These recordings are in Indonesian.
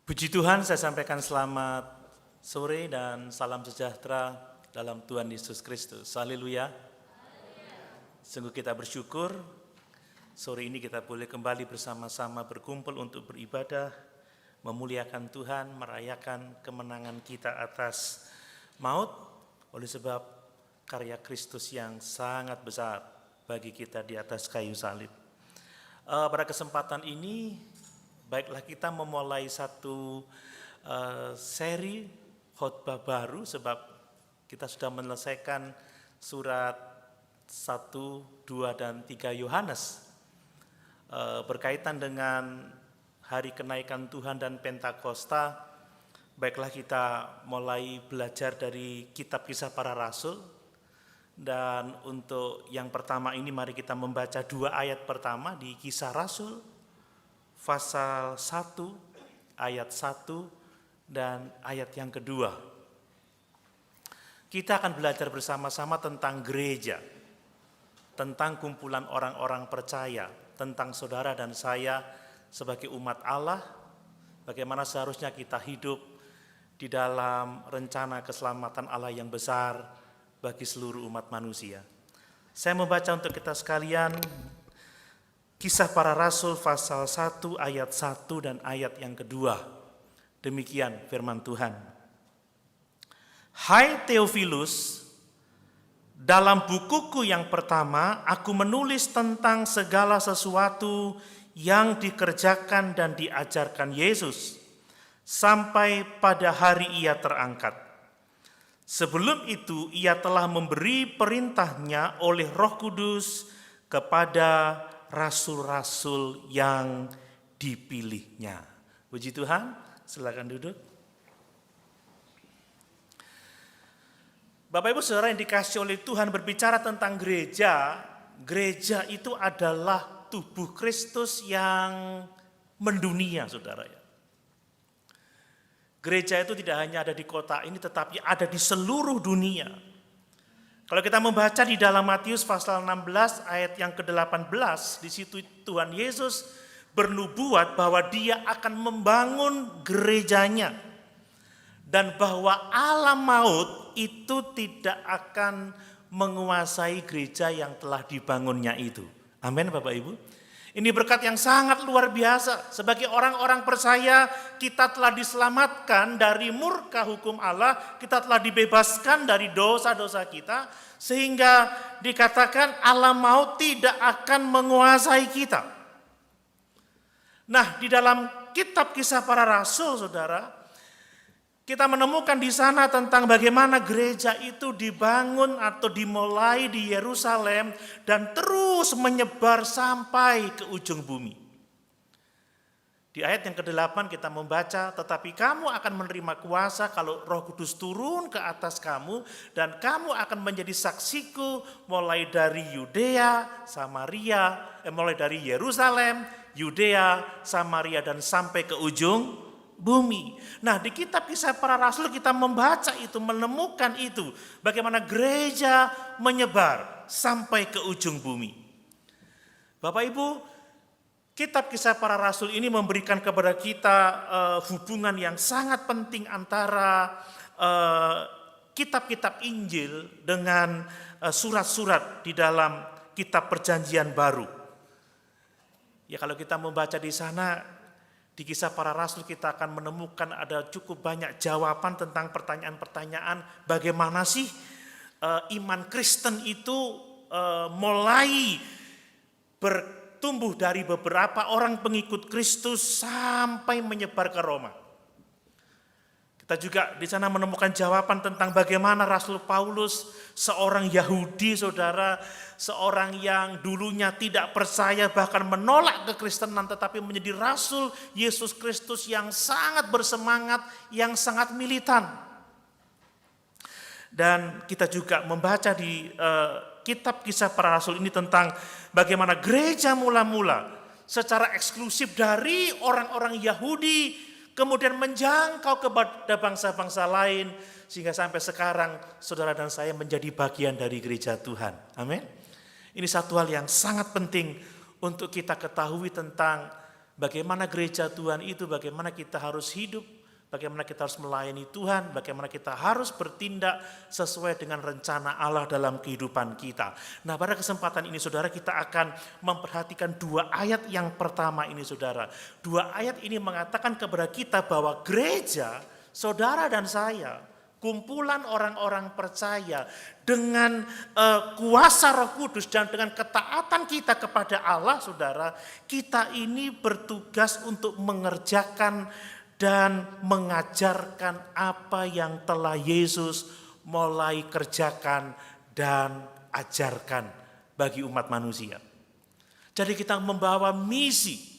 Puji Tuhan, saya sampaikan selamat sore dan salam sejahtera dalam Tuhan Yesus Kristus. Haleluya. Sungguh kita bersyukur, sore ini kita boleh kembali bersama-sama berkumpul untuk beribadah, memuliakan Tuhan, merayakan kemenangan kita atas maut, oleh sebab karya Kristus yang sangat besar bagi kita di atas kayu salib. Pada kesempatan ini, baiklah kita memulai satu seri khotbah baru sebab kita sudah menyelesaikan surat 1, 2, dan 3 Yohanes berkaitan dengan hari kenaikan Tuhan dan Pentakosta. Baiklah kita mulai belajar dari kitab Kisah Para Rasul, dan untuk yang pertama ini mari kita membaca 2 ayat pertama di Kisah Rasul pasal 1 ayat 1 dan ayat yang kedua. Kita akan belajar bersama-sama tentang gereja, tentang kumpulan orang-orang percaya, tentang saudara dan saya sebagai umat Allah, bagaimana seharusnya kita hidup di dalam rencana keselamatan Allah yang besar bagi seluruh umat manusia. Saya membaca untuk kita sekalian Kisah Para Rasul pasal 1 ayat 1 dan ayat yang kedua. Demikian firman Tuhan. Hai Theophilus, dalam bukuku yang pertama aku menulis tentang segala sesuatu yang dikerjakan dan diajarkan Yesus sampai pada hari ia terangkat. Sebelum itu ia telah memberi perintahnya oleh Roh Kudus kepada rasul-rasul yang dipilihnya. Puji Tuhan, silakan duduk. Bapak Ibu Saudara yang dikasihi oleh Tuhan, berbicara tentang gereja, gereja itu adalah tubuh Kristus yang mendunia, saudara ya. Gereja itu tidak hanya ada di kota ini, tetapi ada di seluruh dunia. Kalau kita membaca di dalam Matius pasal 16 ayat yang ke-18, di situ Tuhan Yesus bernubuat bahwa dia akan membangun gerejanya. Dan bahwa alam maut itu tidak akan menguasai gereja yang telah dibangunnya itu. Amin Bapak Ibu. Ini berkat yang sangat luar biasa. Sebagai orang-orang percaya, kita telah diselamatkan dari murka hukum Allah, kita telah dibebaskan dari dosa-dosa kita, sehingga dikatakan alam maut tidak akan menguasai kita. Nah, di dalam kitab Kisah Para Rasul, saudara, kita menemukan di sana tentang bagaimana gereja itu dibangun atau dimulai di Yerusalem dan terus menyebar sampai ke ujung bumi. Di ayat yang ke-8 kita membaca, tetapi kamu akan menerima kuasa kalau Roh Kudus turun ke atas kamu dan kamu akan menjadi saksiku mulai dari mulai dari Yerusalem, Yudea, Samaria dan sampai ke ujung bumi. Nah, di kitab Kisah Para Rasul kita membaca itu, menemukan itu, bagaimana gereja menyebar sampai ke ujung bumi. Bapak Ibu, kitab Kisah Para Rasul ini memberikan kepada kita hubungan yang sangat penting antara kitab-kitab Injil dengan surat-surat di dalam kitab Perjanjian Baru. Ya, kalau kita membaca di sana, di Kisah Para Rasul kita akan menemukan ada cukup banyak jawaban tentang pertanyaan-pertanyaan bagaimana sih iman Kristen itu mulai bertumbuh dari beberapa orang pengikut Kristus sampai menyebar ke Roma. Kita juga di sana menemukan jawaban tentang bagaimana Rasul Paulus, seorang Yahudi, saudara, seorang yang dulunya tidak percaya bahkan menolak kekristenan, tetapi menjadi Rasul Yesus Kristus yang sangat bersemangat, yang sangat militan. Dan kita juga membaca di kitab Kisah Para Rasul ini tentang bagaimana gereja mula-mula secara eksklusif dari orang-orang Yahudi kemudian menjangkau kepada bangsa-bangsa lain, sehingga sampai sekarang saudara dan saya menjadi bagian dari gereja Tuhan. Amin. Ini satu hal yang sangat penting untuk kita ketahui tentang Bagaimana gereja Tuhan itu, bagaimana kita harus hidup, bagaimana kita harus melayani Tuhan, bagaimana kita harus bertindak sesuai dengan rencana Allah dalam kehidupan kita. Nah, pada kesempatan ini saudara, kita akan memperhatikan 2 ayat yang pertama ini saudara. 2 ayat ini mengatakan kepada kita bahwa gereja, saudara dan saya, kumpulan orang-orang percaya dengan kuasa Roh Kudus dan dengan ketaatan kita kepada Allah, saudara, kita ini bertugas untuk mengerjakan dan mengajarkan apa yang telah Yesus mulai kerjakan dan ajarkan bagi umat manusia. Jadi kita membawa misi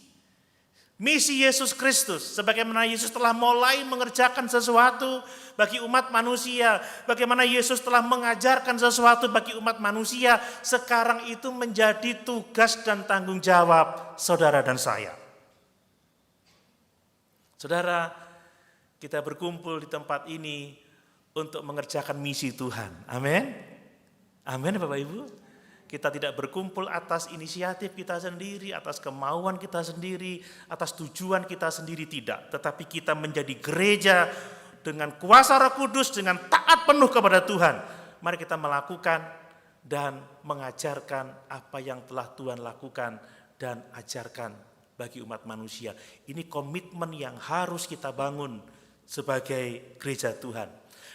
Yesus Kristus, sebagaimana Yesus telah mulai mengerjakan sesuatu bagi umat manusia, bagaimana Yesus telah mengajarkan sesuatu bagi umat manusia, sekarang itu menjadi tugas dan tanggung jawab saudara dan saya. Saudara, kita berkumpul di tempat ini untuk mengerjakan misi Tuhan. Amin. Amin Bapak Ibu. Kita tidak berkumpul atas inisiatif kita sendiri, atas kemauan kita sendiri, atas tujuan kita sendiri, tidak. Tetapi kita menjadi gereja dengan kuasa Roh Kudus, dengan taat penuh kepada Tuhan. Mari kita melakukan dan mengajarkan apa yang telah Tuhan lakukan dan ajarkan bagi umat manusia. Ini komitmen yang harus kita bangun sebagai gereja Tuhan.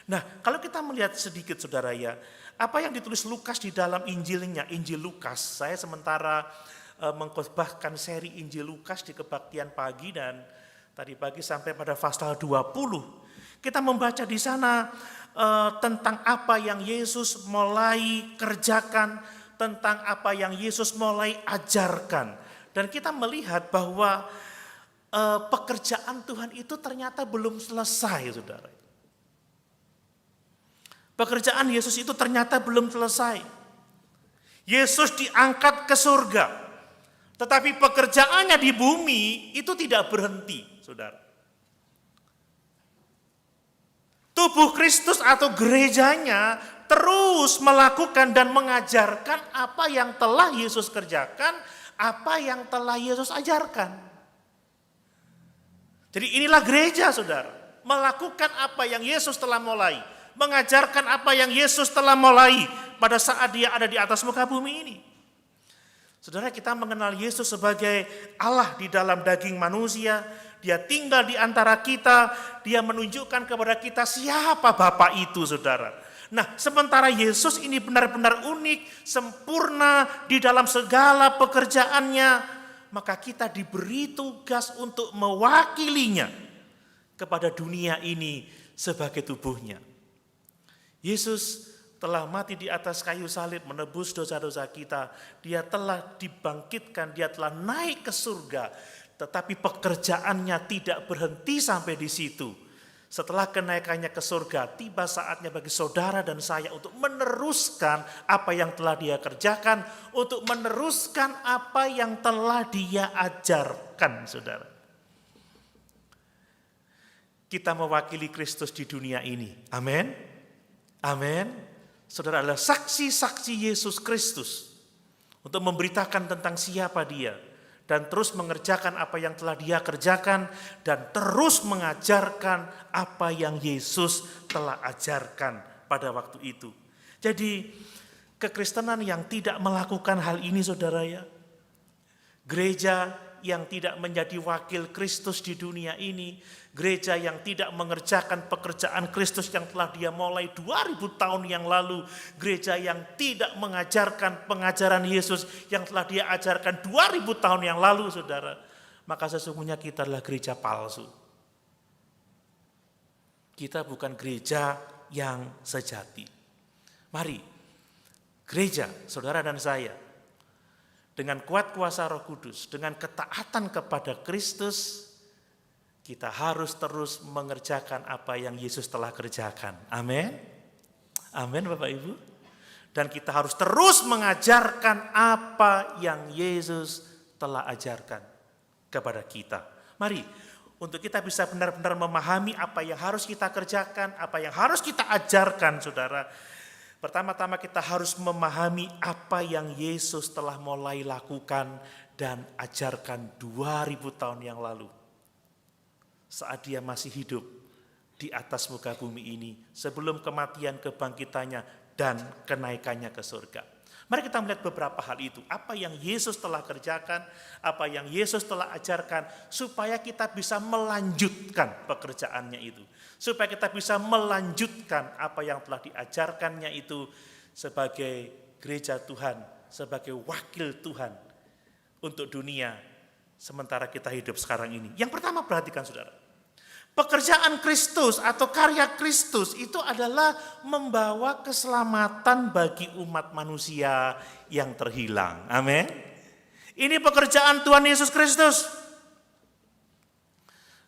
Nah, kalau kita melihat sedikit saudara ya, apa yang ditulis Lukas di dalam Injilnya, Injil Lukas. Saya sementara mengkhotbahkan seri Injil Lukas di kebaktian pagi dan tadi pagi sampai pada pasal 20. Kita membaca di sana tentang apa yang Yesus mulai kerjakan, tentang apa yang Yesus mulai ajarkan. Dan kita melihat bahwa pekerjaan Tuhan itu ternyata belum selesai, saudara. Pekerjaan Yesus itu ternyata belum selesai. Yesus diangkat ke surga. Tetapi pekerjaannya di bumi itu tidak berhenti, saudara. Tubuh Kristus atau gerejanya terus melakukan dan mengajarkan apa yang telah Yesus kerjakan, apa yang telah Yesus ajarkan. Jadi inilah gereja, saudara. Melakukan apa yang Yesus telah mulai. Mengajarkan apa yang Yesus telah mulai pada saat dia ada di atas muka bumi ini. Saudara, kita mengenal Yesus sebagai Allah di dalam daging manusia. Dia tinggal di antara kita. Dia menunjukkan kepada kita siapa Bapa itu, saudara. Nah, sementara Yesus ini benar-benar unik, sempurna di dalam segala pekerjaannya, maka kita diberi tugas untuk mewakilinya kepada dunia ini sebagai tubuhnya. Yesus telah mati di atas kayu salib menebus dosa-dosa kita. Dia telah dibangkitkan, dia telah naik ke surga. Tetapi pekerjaannya tidak berhenti sampai di situ. Setelah kenaikannya ke surga, tiba saatnya bagi saudara dan saya untuk meneruskan apa yang telah dia kerjakan, untuk meneruskan apa yang telah dia ajarkan, saudara. Kita mewakili Kristus di dunia ini. Amin. Amin. Saudara adalah saksi-saksi Yesus Kristus untuk memberitakan tentang siapa dia dan terus mengerjakan apa yang telah dia kerjakan dan terus mengajarkan apa yang Yesus telah ajarkan pada waktu itu. Jadi kekristenan yang tidak melakukan hal ini, saudara ya, gereja yang tidak menjadi wakil Kristus di dunia ini, gereja yang tidak mengerjakan pekerjaan Kristus yang telah dia mulai 2000 tahun yang lalu, gereja yang tidak mengajarkan pengajaran Yesus yang telah dia ajarkan 2000 tahun yang lalu, saudara, maka sesungguhnya kita adalah gereja palsu. Kita bukan gereja yang sejati. Mari, gereja, saudara dan saya, dengan kuat kuasa Roh Kudus, dengan ketaatan kepada Kristus, kita harus terus mengerjakan apa yang Yesus telah kerjakan. Amin. Amin Bapak Ibu. Dan kita harus terus mengajarkan apa yang Yesus telah ajarkan kepada kita. Mari, untuk kita bisa benar-benar memahami apa yang harus kita kerjakan, apa yang harus kita ajarkan, saudara. Pertama-tama kita harus memahami apa yang Yesus telah mulai lakukan dan ajarkan 2000 tahun yang lalu. Saat dia masih hidup di atas muka bumi ini, sebelum kematian, kebangkitannya, dan kenaikannya ke surga. Mari kita melihat beberapa hal itu. Apa yang Yesus telah kerjakan, apa yang Yesus telah ajarkan, supaya kita bisa melanjutkan pekerjaannya itu. Supaya kita bisa melanjutkan apa yang telah diajarkannya itu sebagai gereja Tuhan, sebagai wakil Tuhan untuk dunia sementara kita hidup sekarang ini. Yang pertama, perhatikan saudara. Pekerjaan Kristus atau karya Kristus itu adalah membawa keselamatan bagi umat manusia yang terhilang. Amin. Ini pekerjaan Tuhan Yesus Kristus.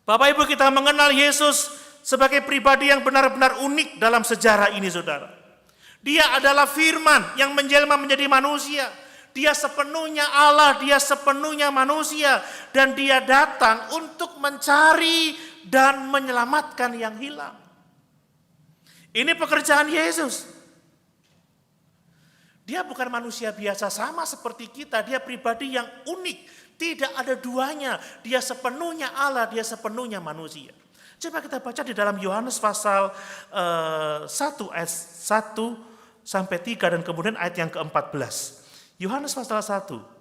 Bapak Ibu, kita mengenal Yesus sebagai pribadi yang benar-benar unik dalam sejarah ini, saudara. Dia adalah firman yang menjelma menjadi manusia. Dia sepenuhnya Allah, dia sepenuhnya manusia. Dan dia datang untuk mencari dan menyelamatkan yang hilang. Ini pekerjaan Yesus. Dia bukan manusia biasa sama seperti kita. Dia pribadi yang unik. Tidak ada duanya. Dia sepenuhnya Allah, dia sepenuhnya manusia. Coba kita baca di dalam Yohanes pasal 1 ayat 1 sampai 3 dan kemudian ayat yang ke-14. Yohanes pasal 1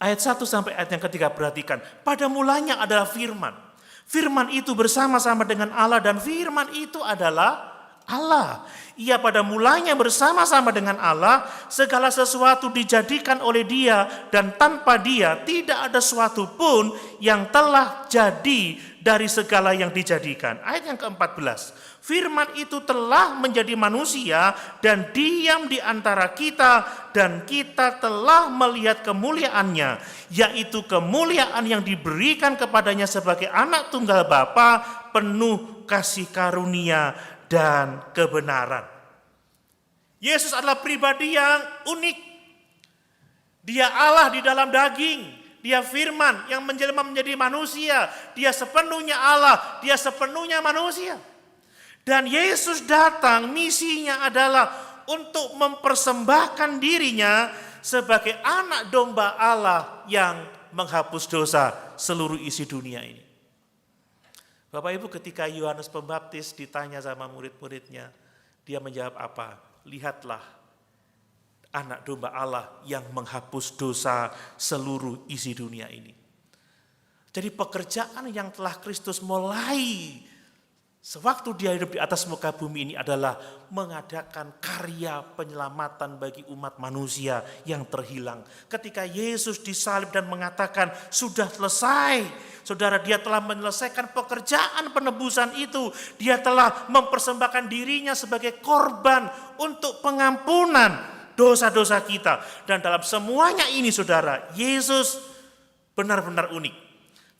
ayat 1 sampai ayat yang ke-3, perhatikan. Pada mulanya adalah firman. Firman itu bersama-sama dengan Allah dan firman itu adalah Allah. Ia pada mulanya bersama-sama dengan Allah, segala sesuatu dijadikan oleh dia dan tanpa dia tidak ada sesuatu pun yang telah jadi dari segala yang dijadikan. Ayat yang ke-14. Firman itu telah menjadi manusia dan diam di antara kita dan kita telah melihat kemuliaannya, yaitu kemuliaan yang diberikan kepadanya sebagai anak tunggal Bapa, penuh kasih karunia dan kebenaran. Yesus adalah pribadi yang unik. Dia Allah di dalam daging. Dia firman yang menjelma menjadi manusia. Dia sepenuhnya Allah, dia sepenuhnya manusia. Dan Yesus datang, misinya adalah untuk mempersembahkan dirinya sebagai anak domba Allah yang menghapus dosa seluruh isi dunia ini. Bapak Ibu, ketika Yohanes Pembaptis ditanya sama murid-muridnya, dia menjawab apa? Lihatlah anak domba Allah yang menghapus dosa seluruh isi dunia ini. Jadi pekerjaan yang telah Kristus mulai sewaktu dia hidup di atas muka bumi ini adalah mengadakan karya penyelamatan bagi umat manusia yang terhilang. Ketika Yesus disalib dan mengatakan sudah selesai, saudara, dia telah menyelesaikan pekerjaan penebusan itu. Dia telah mempersembahkan dirinya sebagai korban untuk pengampunan dosa-dosa kita. Dan dalam semuanya ini, saudara, Yesus benar-benar unik.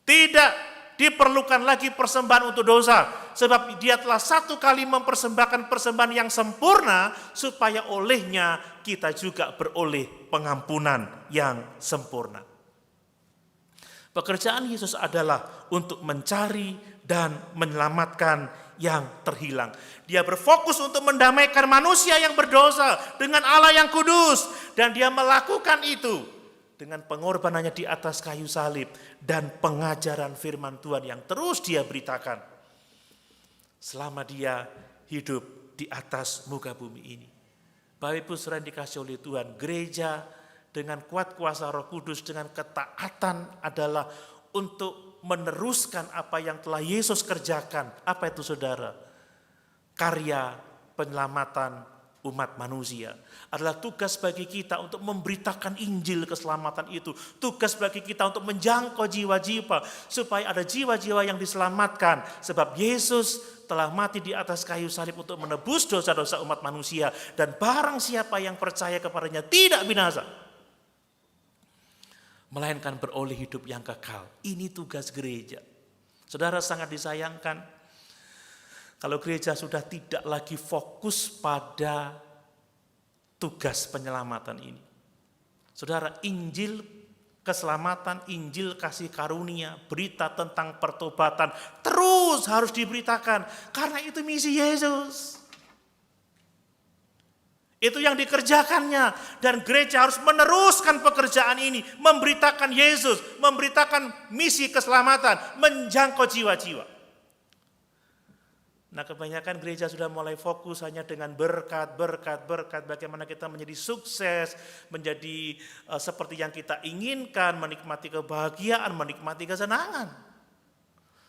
Tidak diperlukan lagi persembahan untuk dosa, sebab dia telah satu kali mempersembahkan persembahan yang sempurna, supaya olehnya kita juga beroleh pengampunan yang sempurna. Pekerjaan Yesus adalah untuk mencari dan menyelamatkan yang terhilang. Dia berfokus untuk mendamaikan manusia yang berdosa dengan Allah yang kudus, dan dia melakukan itu dengan pengorbanannya di atas kayu salib dan pengajaran firman Tuhan yang terus dia beritakan selama dia hidup di atas muka bumi ini. Bapak Ibu saudara dikasih oleh Tuhan, gereja dengan kuat kuasa Roh Kudus dengan ketaatan adalah untuk meneruskan apa yang telah Yesus kerjakan. Apa itu saudara? Karya penyelamatan umat manusia. Adalah tugas bagi kita untuk memberitakan Injil keselamatan itu. Tugas bagi kita untuk menjangkau jiwa-jiwa supaya ada jiwa-jiwa yang diselamatkan. Sebab Yesus telah mati di atas kayu salib untuk menebus dosa-dosa umat manusia. Dan barang siapa yang percaya kepadanya tidak binasa, melainkan beroleh hidup yang kekal. Ini tugas gereja. Saudara, sangat disayangkan kalau gereja sudah tidak lagi fokus pada tugas penyelamatan ini. Saudara, Injil keselamatan, Injil kasih karunia, berita tentang pertobatan terus terus harus diberitakan. Karena itu misi Yesus. Itu yang dikerjakannya. Dan gereja harus meneruskan pekerjaan ini. Memberitakan Yesus. Memberitakan misi keselamatan. Menjangkau jiwa-jiwa. Nah, kebanyakan gereja sudah mulai fokus hanya dengan berkat. Bagaimana kita menjadi sukses. Menjadi seperti yang kita inginkan. Menikmati kebahagiaan. Menikmati kesenangan.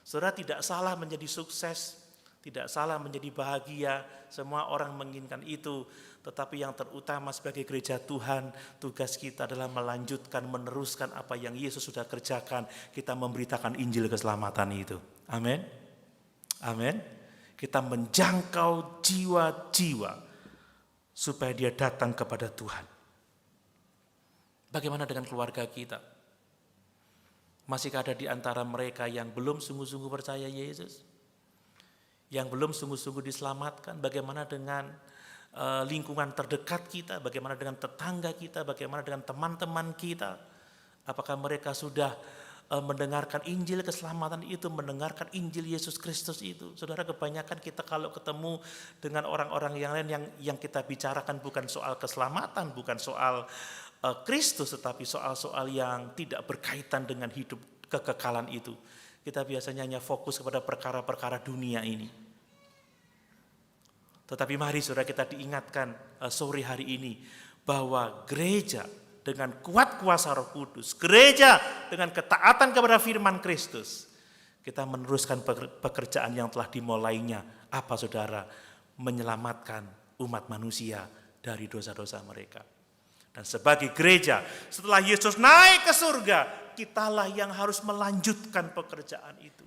Saudara, tidak salah menjadi sukses. Tidak salah menjadi bahagia. Semua orang menginginkan itu. Tetapi yang terutama sebagai gereja Tuhan, tugas kita adalah melanjutkan, meneruskan apa yang Yesus sudah kerjakan. Kita memberitakan Injil keselamatan itu. Amin. Amin. Kita menjangkau jiwa-jiwa supaya dia datang kepada Tuhan. Bagaimana dengan keluarga kita? Masihkah ada di antara mereka yang belum sungguh-sungguh percaya Yesus? Yang belum sungguh-sungguh diselamatkan? Bagaimana dengan lingkungan terdekat kita, bagaimana dengan tetangga kita, bagaimana dengan teman-teman kita. Apakah mereka sudah mendengarkan Injil keselamatan itu, mendengarkan Injil Yesus Kristus itu. Saudara, kebanyakan kita kalau ketemu dengan orang-orang yang lain yang kita bicarakan bukan soal keselamatan, bukan soal Kristus, tetapi soal-soal yang tidak berkaitan dengan hidup kekekalan itu. Kita biasanya hanya fokus kepada perkara-perkara dunia ini. Tetapi mari saudara kita diingatkan sore hari ini bahwa gereja dengan kuat kuasa Roh Kudus, gereja dengan ketaatan kepada firman Kristus, kita meneruskan pekerjaan yang telah dimulainya. Apa saudara? Menyelamatkan umat manusia dari dosa-dosa mereka. Dan sebagai gereja, setelah Yesus naik ke surga, kitalah yang harus melanjutkan pekerjaan itu.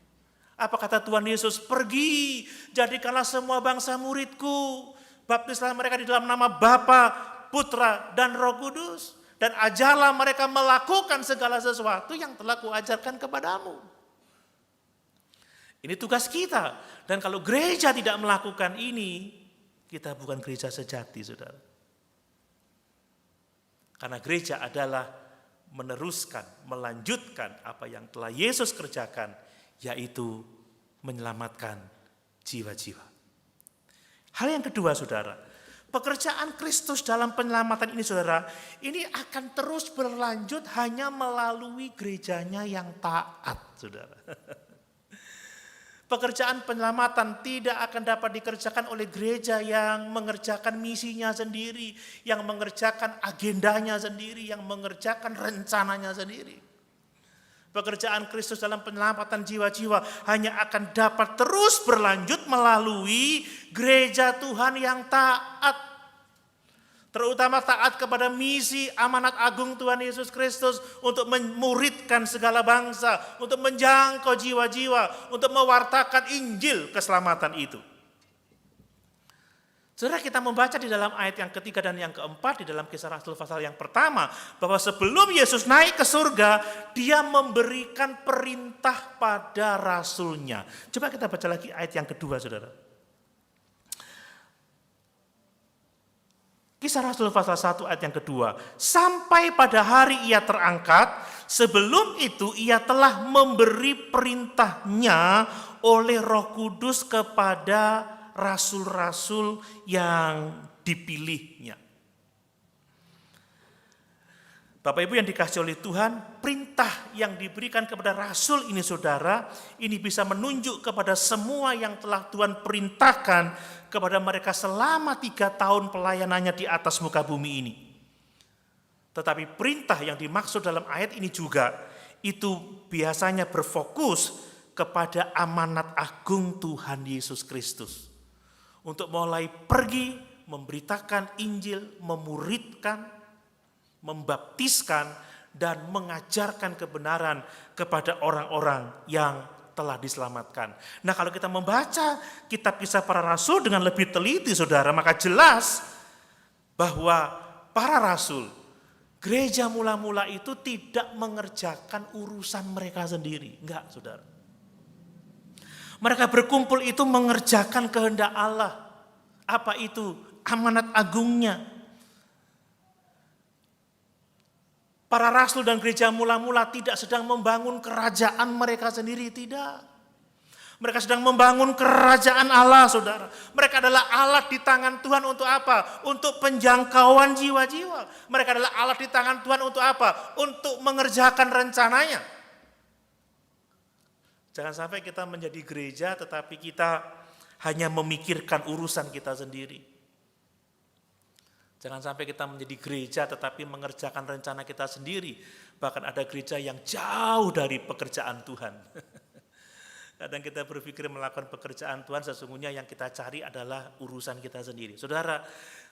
Apa kata Tuhan Yesus? Pergi, jadikanlah semua bangsa muridku. Baptislah mereka di dalam nama Bapa, Putra, dan Roh Kudus. Dan ajarlah mereka melakukan segala sesuatu yang telah kuajarkan kepadamu. Ini tugas kita. Dan kalau gereja tidak melakukan ini, kita bukan gereja sejati, saudara. Karena gereja adalah meneruskan, melanjutkan apa yang telah Yesus kerjakan, yaitu menyelamatkan jiwa-jiwa. Hal yang kedua, saudara, pekerjaan Kristus dalam penyelamatan ini, saudara, ini akan terus berlanjut hanya melalui gerejanya yang taat, saudara. Pekerjaan penyelamatan tidak akan dapat dikerjakan oleh gereja yang mengerjakan misinya sendiri, yang mengerjakan agendanya sendiri, yang mengerjakan rencananya sendiri. Pekerjaan Kristus dalam penyelamatan jiwa-jiwa hanya akan dapat terus berlanjut melalui gereja Tuhan yang taat. Terutama taat kepada misi amanat agung Tuhan Yesus Kristus untuk memuridkan segala bangsa, untuk menjangkau jiwa-jiwa, untuk mewartakan Injil keselamatan itu. Saudara, kita membaca di dalam ayat yang ketiga dan yang keempat di dalam Kisah Rasul pasal yang pertama, bahwa sebelum Yesus naik ke surga, dia memberikan perintah pada rasulnya. Coba kita baca lagi ayat yang kedua, saudara. Kisah Rasul pasal 1 ayat yang kedua. Sampai pada hari ia terangkat, sebelum itu ia telah memberi perintahnya oleh Roh Kudus kepada rasul-rasul yang dipilihnya. Bapak Ibu yang dikasihi oleh Tuhan, perintah yang diberikan kepada rasul ini, saudara, ini bisa menunjuk kepada semua yang telah Tuhan perintahkan kepada mereka selama 3 tahun pelayanannya di atas muka bumi ini. Tetapi perintah yang dimaksud dalam ayat ini juga, itu biasanya berfokus kepada amanat agung Tuhan Yesus Kristus. Untuk mulai pergi, memberitakan Injil, memuridkan, membaptiskan, dan mengajarkan kebenaran kepada orang-orang yang telah diselamatkan. Nah, kalau kita membaca kitab Kisah Para Rasul dengan lebih teliti, saudara, maka jelas bahwa para rasul, gereja mula-mula itu tidak mengerjakan urusan mereka sendiri. Enggak, saudara. Mereka berkumpul itu mengerjakan kehendak Allah. Apa itu? Amanat agungnya. Para rasul dan gereja mula-mula tidak sedang membangun kerajaan mereka sendiri, tidak. Mereka sedang membangun kerajaan Allah, saudara. Mereka adalah alat di tangan Tuhan untuk apa? Untuk penjangkauan jiwa-jiwa. Mereka adalah alat di tangan Tuhan untuk apa? Untuk mengerjakan rencananya. Jangan sampai kita menjadi gereja tetapi kita hanya memikirkan urusan kita sendiri. Jangan sampai kita menjadi gereja tetapi mengerjakan rencana kita sendiri. Bahkan ada gereja yang jauh dari pekerjaan Tuhan. Kadang kita berpikir melakukan pekerjaan Tuhan, sesungguhnya yang kita cari adalah urusan kita sendiri. Saudara,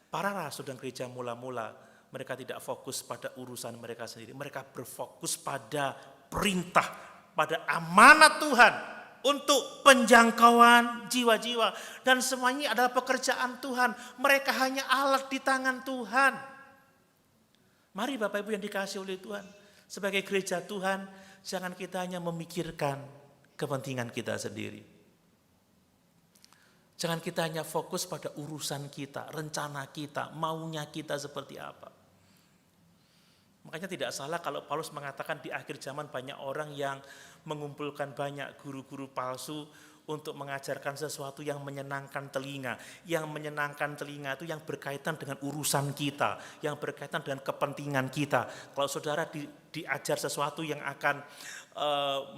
para rasul dan gereja mula-mula, mereka tidak fokus pada urusan mereka sendiri. Mereka berfokus pada perintah, pada amanat Tuhan untuk penjangkauan jiwa-jiwa. Dan semuanya adalah pekerjaan Tuhan. Mereka hanya alat di tangan Tuhan. Mari Bapak Ibu yang dikasihi oleh Tuhan, sebagai gereja Tuhan, jangan kita hanya memikirkan kepentingan kita sendiri. Jangan kita hanya fokus pada urusan kita, rencana kita, maunya kita seperti apa. Makanya tidak salah kalau Paulus mengatakan di akhir zaman banyak orang yang mengumpulkan banyak guru-guru palsu untuk mengajarkan sesuatu yang menyenangkan telinga. Yang menyenangkan telinga itu yang berkaitan dengan urusan kita, yang berkaitan dengan kepentingan kita. Kalau saudara diajar sesuatu yang akan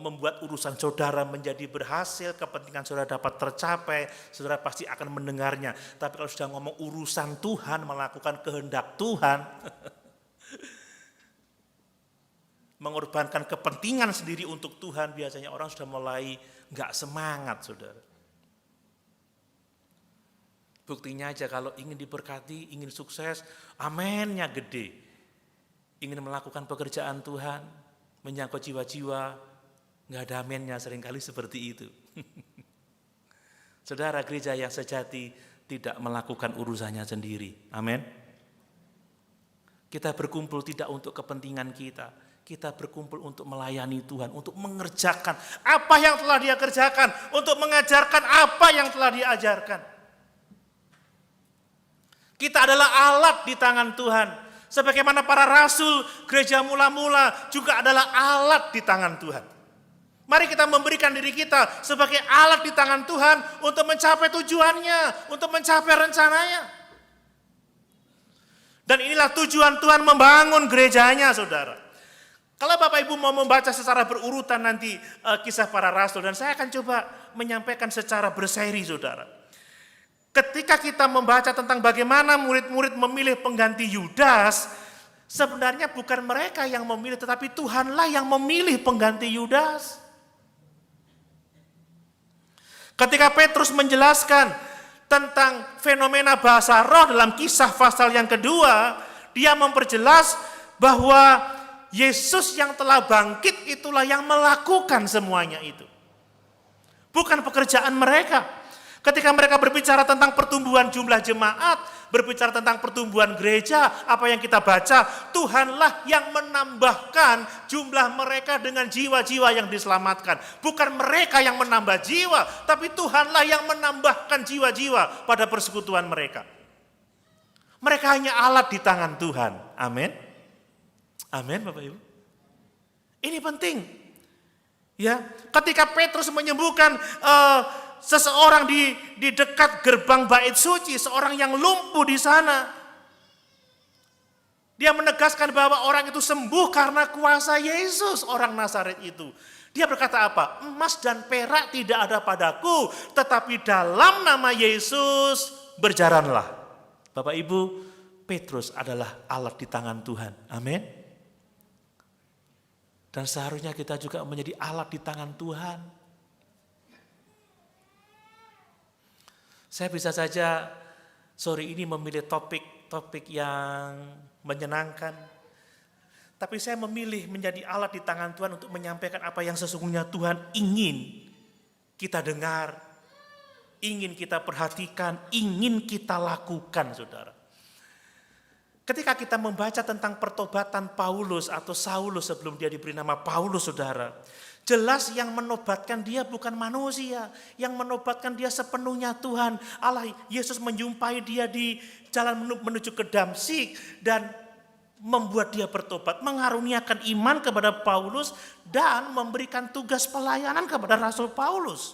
membuat urusan saudara menjadi berhasil, kepentingan saudara dapat tercapai, saudara pasti akan mendengarnya. Tapi kalau sudah ngomong urusan Tuhan, melakukan kehendak Tuhan, mengorbankan kepentingan sendiri untuk Tuhan, biasanya orang sudah mulai nggak semangat, saudara. Buktinya aja kalau ingin diberkati, ingin sukses, amennya gede. Ingin melakukan pekerjaan Tuhan, menyangkut jiwa-jiwa, nggak ada amennya, seringkali seperti itu. Saudara, gereja yang sejati tidak melakukan urusannya sendiri. Amin. Kita berkumpul tidak untuk kepentingan kita. Kita berkumpul untuk melayani Tuhan, untuk mengerjakan apa yang telah Dia kerjakan, untuk mengajarkan apa yang telah Dia ajarkan. Kita adalah alat di tangan Tuhan. Sebagaimana para rasul, gereja mula-mula juga adalah alat di tangan Tuhan. Mari kita memberikan diri kita sebagai alat di tangan Tuhan untuk mencapai tujuannya, untuk mencapai rencananya. Dan inilah tujuan Tuhan membangun gerejanya, saudara. Kalau Bapak Ibu mau membaca secara berurutan nanti kisah para rasul, dan saya akan coba menyampaikan secara berseri, saudara. Ketika kita membaca tentang bagaimana murid-murid memilih pengganti Yudas, sebenarnya bukan mereka yang memilih, tetapi Tuhanlah yang memilih pengganti Yudas. Ketika Petrus menjelaskan tentang fenomena bahasa roh dalam kisah pasal yang kedua, dia memperjelas bahwa Yesus yang telah bangkit itulah yang melakukan semuanya itu. Bukan pekerjaan mereka. Ketika mereka berbicara tentang pertumbuhan jumlah jemaat, berbicara tentang pertumbuhan gereja, apa yang kita baca, Tuhanlah yang menambahkan jumlah mereka dengan jiwa-jiwa yang diselamatkan. Bukan mereka yang menambah jiwa, tapi Tuhanlah yang menambahkan jiwa-jiwa pada persekutuan mereka. Mereka hanya alat di tangan Tuhan. Amin. Amin, Bapak Ibu. Ini penting. Ya, ketika Petrus menyembuhkan seseorang di dekat gerbang bait suci, seorang yang lumpuh di sana. Dia menegaskan bahwa orang itu sembuh karena kuasa Yesus, orang Nazaret itu. Dia berkata apa? Emas dan perak tidak ada padaku, tetapi dalam nama Yesus berjalanlah. Bapak Ibu, Petrus adalah alat di tangan Tuhan. Amin. Dan seharusnya kita juga menjadi alat di tangan Tuhan. Saya bisa saja sore ini memilih topik yang menyenangkan. Tapi saya memilih menjadi alat di tangan Tuhan untuk menyampaikan apa yang sesungguhnya Tuhan ingin kita dengar, ingin kita perhatikan, ingin kita lakukan, saudara. Ketika kita membaca tentang pertobatan Paulus atau Saulus sebelum dia diberi nama Paulus, saudara, jelas yang menobatkan dia bukan manusia, yang menobatkan dia sepenuhnya Tuhan. Allah Yesus menjumpai dia di jalan menuju ke Damsyik dan membuat dia bertobat, mengaruniakan iman kepada Paulus dan memberikan tugas pelayanan kepada Rasul Paulus.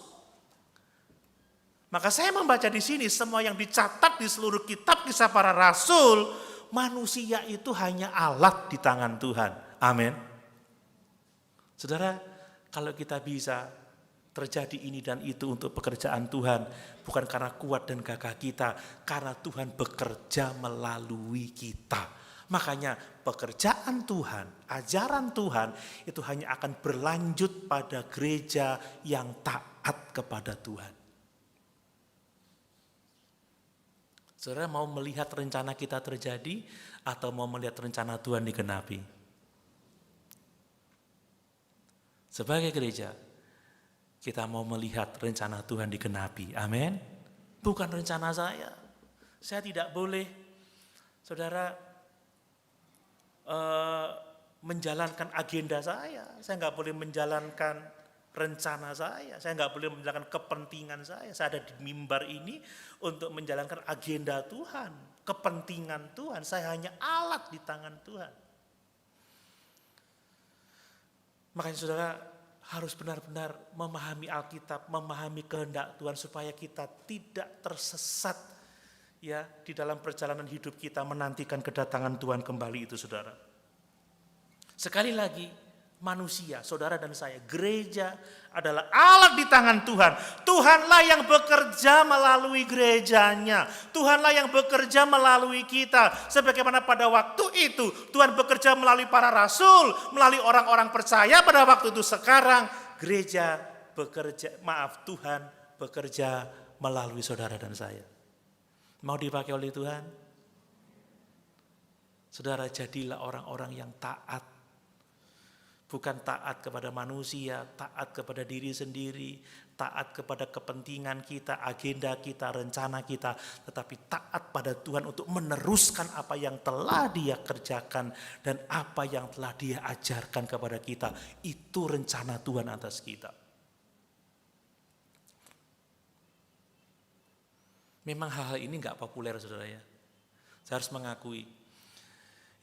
Maka saya membaca di sini semua yang dicatat di seluruh kitab kisah para rasul, manusia itu hanya alat di tangan Tuhan. Amin. Saudara, kalau kita bisa terjadi ini dan itu untuk pekerjaan Tuhan, bukan karena kuat dan gagah kita, karena Tuhan bekerja melalui kita. Makanya pekerjaan Tuhan, ajaran Tuhan itu hanya akan berlanjut pada gereja yang taat kepada Tuhan. Saudara mau melihat rencana kita terjadi atau mau melihat rencana Tuhan digenapi? Sebagai gereja, kita mau melihat rencana Tuhan digenapi. Amin. Bukan rencana saya. Saya tidak boleh, saudara, menjalankan agenda saya. Saya nggak boleh menjalankan rencana saya nggak boleh menjalankan kepentingan saya. Saya ada di mimbar ini untuk menjalankan agenda Tuhan, kepentingan Tuhan. Saya hanya alat di tangan Tuhan. Makanya saudara harus benar-benar memahami Alkitab, memahami kehendak Tuhan supaya kita tidak tersesat ya di dalam perjalanan hidup kita menantikan kedatangan Tuhan kembali itu, saudara. Sekali lagi, manusia, saudara dan saya, gereja adalah alat di tangan Tuhan. Tuhanlah yang bekerja melalui gerejanya. Tuhanlah yang bekerja melalui kita. Sebagaimana pada waktu itu Tuhan bekerja melalui para rasul, melalui orang-orang percaya pada waktu itu. Sekarang gereja bekerja, Tuhan bekerja melalui saudara dan saya. Mau dipakai oleh Tuhan? Saudara, jadilah orang-orang yang taat. Bukan taat kepada manusia, taat kepada diri sendiri, taat kepada kepentingan kita, agenda kita, rencana kita, tetapi taat pada Tuhan untuk meneruskan apa yang telah Dia kerjakan dan apa yang telah Dia ajarkan kepada kita. Itu rencana Tuhan atas kita. Memang hal-hal ini enggak populer, saudara ya. Saya harus mengakui.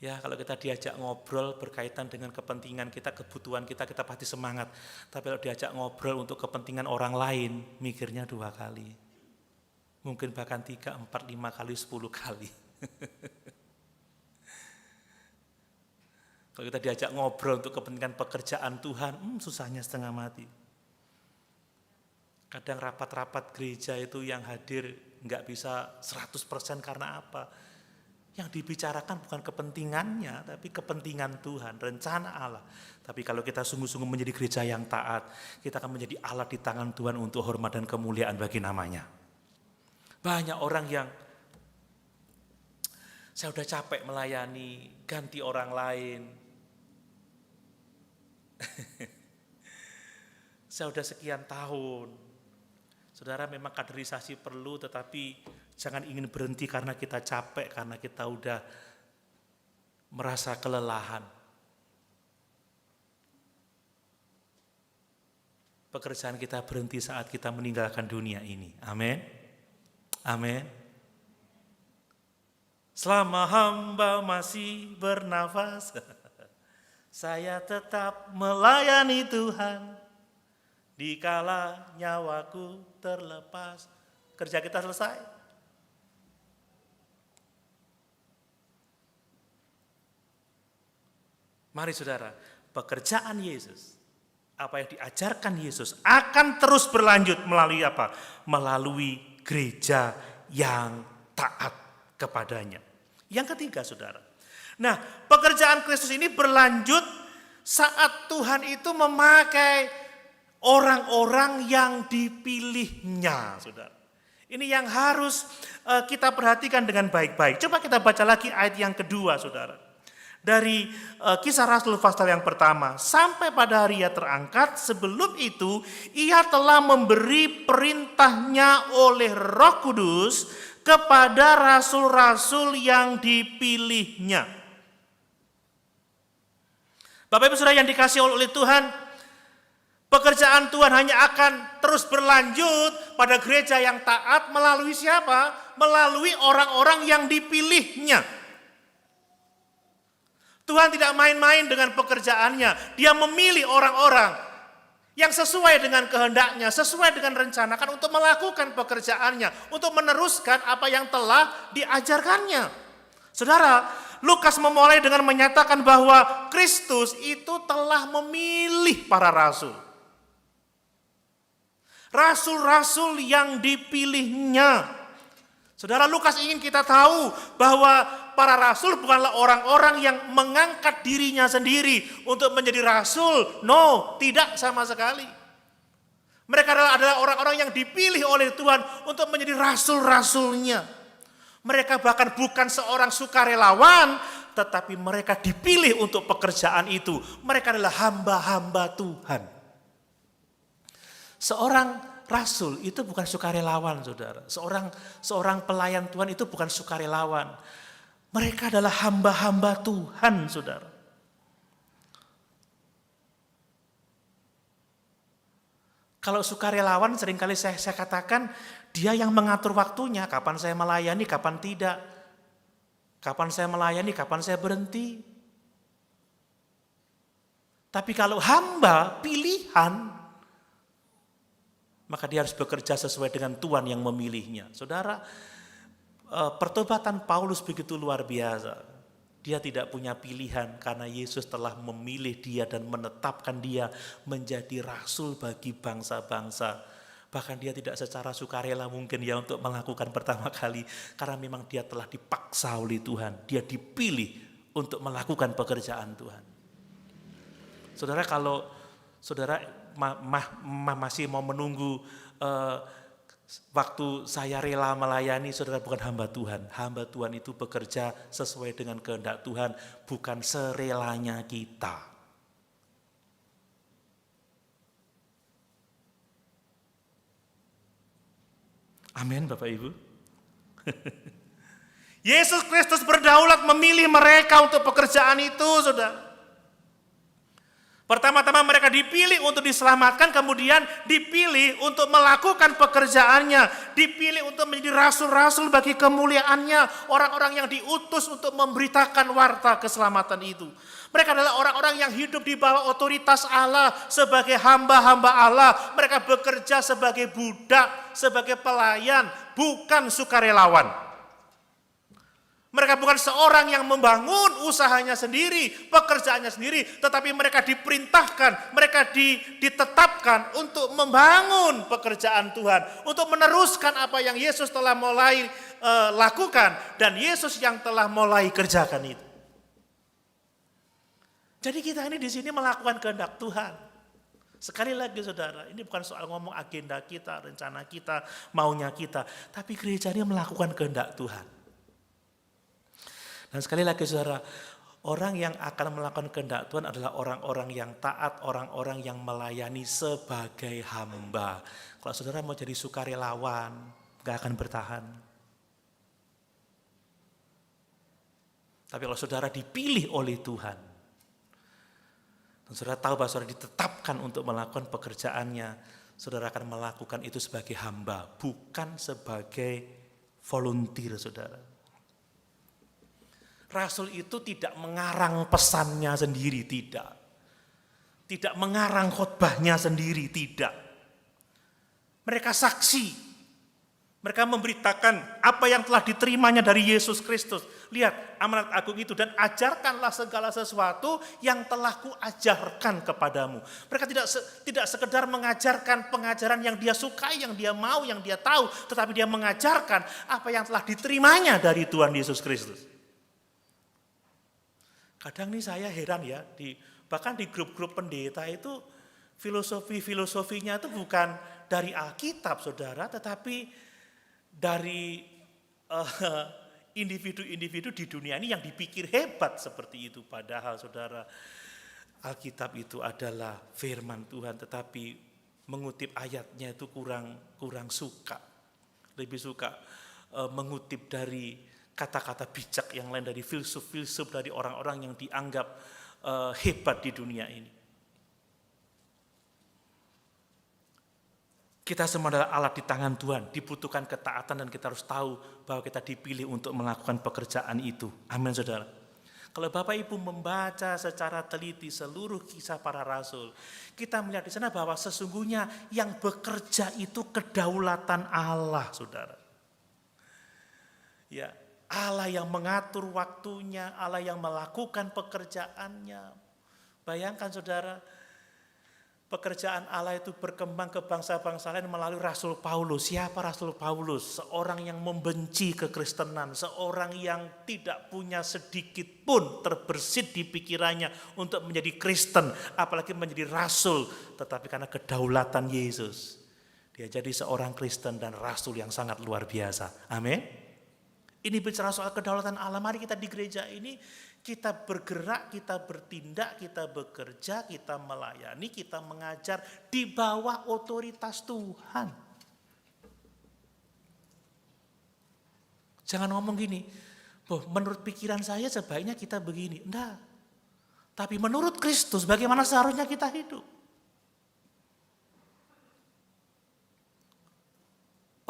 Ya, kalau kita diajak ngobrol berkaitan dengan kepentingan kita, kebutuhan kita, kita pasti semangat. Tapi kalau diajak ngobrol untuk kepentingan orang lain, mikirnya 2 kali. Mungkin bahkan 3, 4, 5 kali, 10 kali. Kalau kita diajak ngobrol untuk kepentingan pekerjaan Tuhan, susahnya setengah mati. Kadang rapat-rapat gereja itu yang hadir nggak bisa 100% karena apa? Yang dibicarakan bukan kepentingannya, tapi kepentingan Tuhan, rencana Allah. Tapi kalau kita sungguh-sungguh menjadi gereja yang taat, kita akan menjadi alat di tangan Tuhan untuk hormat dan kemuliaan bagi namanya. Banyak orang yang, saya udah capek melayani, ganti orang lain. Saya udah sekian tahun. Saudara, memang kaderisasi perlu, tetapi jangan ingin berhenti karena kita capek, karena kita udah merasa kelelahan. Pekerjaan kita berhenti saat kita meninggalkan dunia ini. Amin. Amin. Selama hamba masih bernafas, saya tetap melayani Tuhan. Dikala nyawaku terlepas, kerja kita selesai. Mari saudara, pekerjaan Yesus, apa yang diajarkan Yesus akan terus berlanjut melalui apa? Melalui gereja yang taat kepadanya. Yang ketiga, saudara. Nah, pekerjaan Kristus ini berlanjut saat Tuhan itu memakai orang-orang yang dipilihnya, saudara. Ini yang harus kita perhatikan dengan baik-baik. Coba kita baca lagi ayat yang kedua, saudara. Dari Kisah Rasul pasal yang pertama. Sampai pada hari Ia terangkat, sebelum itu Ia telah memberi perintahnya oleh Roh Kudus kepada rasul-rasul yang dipilihnya. Bapak Ibu Saudara yang dikasihi oleh Tuhan, pekerjaan Tuhan hanya akan terus berlanjut pada gereja yang taat melalui siapa? Melalui orang-orang yang dipilihnya. Tuhan tidak main-main dengan pekerjaannya. Dia memilih orang-orang yang sesuai dengan kehendaknya, sesuai dengan rencanakan untuk melakukan pekerjaannya, untuk meneruskan apa yang telah diajarkannya. Saudara, Lukas memulai dengan menyatakan bahwa Kristus itu telah memilih para rasul. Rasul-rasul yang dipilihnya. Saudara, Lukas ingin kita tahu bahwa para rasul bukanlah orang-orang yang mengangkat dirinya sendiri untuk menjadi rasul. No, tidak sama sekali. Mereka adalah orang-orang yang dipilih oleh Tuhan untuk menjadi rasul-rasulnya. Mereka bahkan bukan seorang sukarelawan, tetapi mereka dipilih untuk pekerjaan itu. Mereka adalah hamba-hamba Tuhan. Seorang rasul itu bukan sukarelawan, saudara. Seorang pelayan Tuhan itu bukan sukarelawan. Mereka adalah hamba-hamba Tuhan, saudara. Kalau sukarelawan seringkali saya katakan dia yang mengatur waktunya, kapan saya melayani, kapan tidak. Kapan saya melayani, kapan saya berhenti. Tapi kalau hamba pilihan, maka dia harus bekerja sesuai dengan Tuhan yang memilihnya. Saudara, pertobatan Paulus begitu luar biasa. Dia tidak punya pilihan karena Yesus telah memilih dia dan menetapkan dia menjadi rasul bagi bangsa-bangsa. Bahkan dia tidak secara sukarela mungkin ya untuk melakukan pertama kali. Karena memang dia telah dipaksa oleh Tuhan. Dia dipilih untuk melakukan pekerjaan Tuhan. Saudara, kalau saudara masih mau menunggu waktu saya rela melayani, saudara bukan hamba Tuhan. Hamba Tuhan itu bekerja sesuai dengan kehendak Tuhan, bukan serelanya kita. Amin, Bapak Ibu. Yesus Kristus berdaulat memilih mereka untuk pekerjaan itu, saudara. Pertama-tama mereka dipilih untuk diselamatkan, kemudian dipilih untuk melakukan pekerjaannya, dipilih untuk menjadi rasul-rasul bagi kemuliaannya, orang-orang yang diutus untuk memberitakan warta keselamatan itu. Mereka adalah orang-orang yang hidup di bawah otoritas Allah sebagai hamba-hamba Allah. Mereka bekerja sebagai budak, sebagai pelayan, bukan sukarelawan. Mereka bukan seorang yang membangun usahanya sendiri, pekerjaannya sendiri, tetapi mereka diperintahkan, mereka ditetapkan untuk membangun pekerjaan Tuhan, untuk meneruskan apa yang Yesus telah mulai lakukan dan Yesus yang telah mulai kerjakan itu. Jadi kita ini di sini melakukan kehendak Tuhan. Sekali lagi saudara, ini bukan soal ngomong agenda kita, rencana kita, maunya kita, tapi gereja ini melakukan kehendak Tuhan. Dan sekali lagi saudara, orang yang akan melakukan kehendak Tuhan adalah orang-orang yang taat, orang-orang yang melayani sebagai hamba. Kalau saudara mau jadi sukarelawan, gak akan bertahan. Tapi kalau saudara dipilih oleh Tuhan, dan saudara tahu bahwa saudara ditetapkan untuk melakukan pekerjaannya, saudara akan melakukan itu sebagai hamba, bukan sebagai volunteer, saudara. Rasul itu tidak mengarang pesannya sendiri, tidak. Tidak mengarang khotbahnya sendiri, tidak. Mereka saksi. Mereka memberitakan apa yang telah diterimanya dari Yesus Kristus. Lihat amanat agung itu dan ajarkanlah segala sesuatu yang telah kuajarkan kepadamu. Mereka tidak sekedar mengajarkan pengajaran yang dia sukai, yang dia mau, yang dia tahu. Tetapi dia mengajarkan apa yang telah diterimanya dari Tuhan Yesus Kristus. Kadang nih saya heran ya, bahkan di grup-grup pendeta itu filosofinya itu bukan dari Alkitab saudara, tetapi dari individu-individu di dunia ini yang dipikir hebat seperti itu. Padahal saudara, Alkitab itu adalah firman Tuhan, tetapi mengutip ayatnya itu kurang suka. Lebih suka mengutip dari kata-kata bijak yang lain, dari filsuf-filsuf, dari orang-orang yang dianggap hebat di dunia ini. Kita semua adalah alat di tangan Tuhan, dibutuhkan ketaatan dan kita harus tahu bahwa kita dipilih untuk melakukan pekerjaan itu. Amin saudara. Kalau Bapak Ibu membaca secara teliti seluruh kisah para rasul, kita melihat di sana bahwa sesungguhnya yang bekerja itu kedaulatan Allah, saudara. Ya, Allah yang mengatur waktunya, Allah yang melakukan pekerjaannya. Bayangkan saudara, pekerjaan Allah itu berkembang ke bangsa-bangsa lain melalui Rasul Paulus. Siapa Rasul Paulus? Seorang yang membenci kekristenan, seorang yang tidak punya sedikit pun terbersit di pikirannya untuk menjadi Kristen, apalagi menjadi rasul. Tetapi karena kedaulatan Yesus, dia jadi seorang Kristen dan rasul yang sangat luar biasa. Amin. Ini bicara soal kedaulatan Allah. Mari kita di gereja ini kita bergerak, kita bertindak, kita bekerja, kita melayani, kita mengajar di bawah otoritas Tuhan. Jangan ngomong gini, menurut pikiran saya sebaiknya kita begini. Enggak. Tapi menurut Kristus bagaimana seharusnya kita hidup?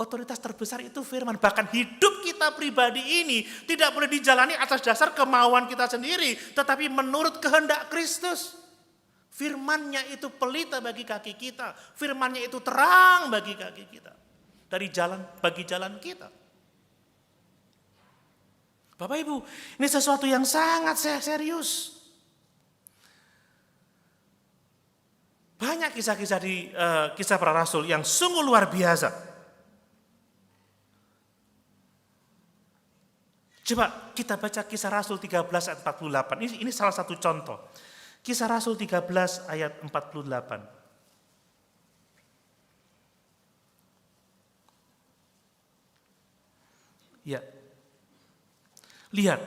Otoritas terbesar itu firman. Bahkan hidup kita pribadi ini tidak boleh dijalani atas dasar kemauan kita sendiri. Tetapi menurut kehendak Kristus. Firman-Nya itu pelita bagi kaki kita. Firman-Nya itu terang bagi kaki kita. Bagi jalan kita. Bapak Ibu, ini sesuatu yang sangat serius. Banyak kisah-kisah di kisah para rasul yang sungguh luar biasa. Coba kita baca Kisah Rasul 13 ayat 48. Ini salah satu contoh. Kisah Rasul 13 ayat 48. Ya. Lihat,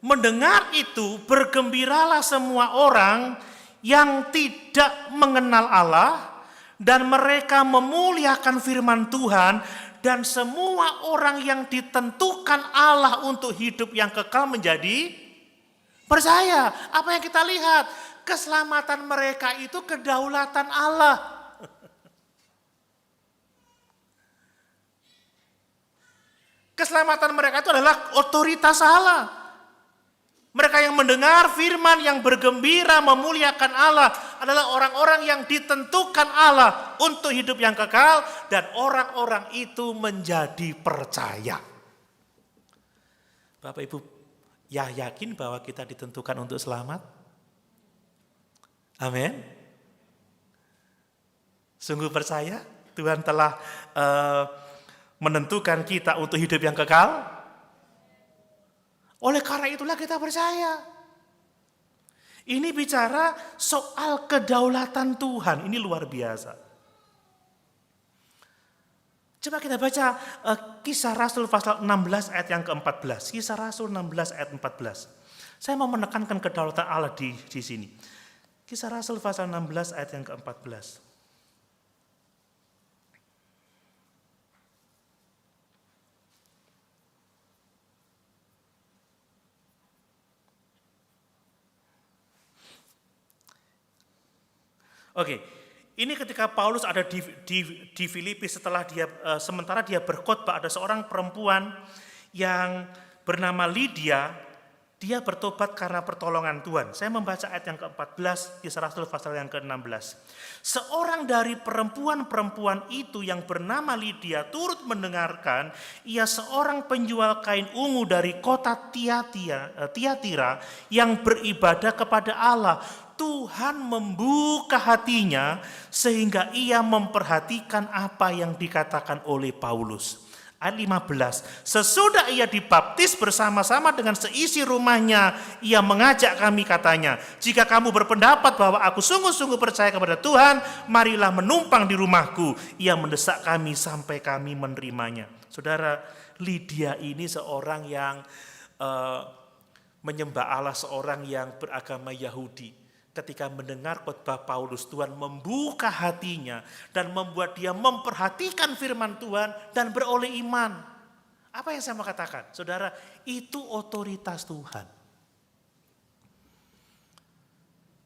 mendengar itu bergembiralah semua orang yang tidak mengenal Allah dan mereka memuliakan firman Tuhan. Dan semua orang yang ditentukan Allah untuk hidup yang kekal menjadi percaya. Apa yang kita lihat? Keselamatan mereka itu kedaulatan Allah. Keselamatan mereka itu adalah otoritas Allah. Mereka yang mendengar firman, yang bergembira, memuliakan Allah adalah orang-orang yang ditentukan Allah untuk hidup yang kekal dan orang-orang itu menjadi percaya. Bapak Ibu, ya yakin bahwa kita ditentukan untuk selamat? Amin. Sungguh percaya Tuhan telah menentukan kita untuk hidup yang kekal? Oleh karena itulah kita percaya. Ini bicara soal kedaulatan Tuhan. Ini luar biasa. Coba kita baca Kisah Rasul pasal 16 ayat yang ke-14. Kisah Rasul 16 ayat 14. Saya mau menekankan kedaulatan Allah di sini. Kisah Rasul pasal 16 ayat yang ke-14. Oke, ini ketika Paulus ada di Filipi sementara dia berkhotbah, ada seorang perempuan yang bernama Lydia, dia bertobat karena pertolongan Tuhan. Saya membaca ayat yang ke-14, Kisah Rasul pasal yang ke-16. Seorang dari perempuan-perempuan itu yang bernama Lydia turut mendengarkan, ia seorang penjual kain ungu dari kota Tiatira yang beribadah kepada Allah. Tuhan membuka hatinya sehingga ia memperhatikan apa yang dikatakan oleh Paulus. Ayat 15, sesudah ia dibaptis bersama-sama dengan seisi rumahnya, ia mengajak kami katanya, jika kamu berpendapat bahwa aku sungguh-sungguh percaya kepada Tuhan, marilah menumpang di rumahku. Ia mendesak kami sampai kami menerimanya. Saudara, Lydia ini seorang yang menyembah Allah, seorang yang beragama Yahudi. Ketika mendengar khotbah Paulus, Tuhan membuka hatinya dan membuat dia memperhatikan firman Tuhan dan beroleh iman. Apa yang saya mau katakan? Saudara, itu otoritas Tuhan.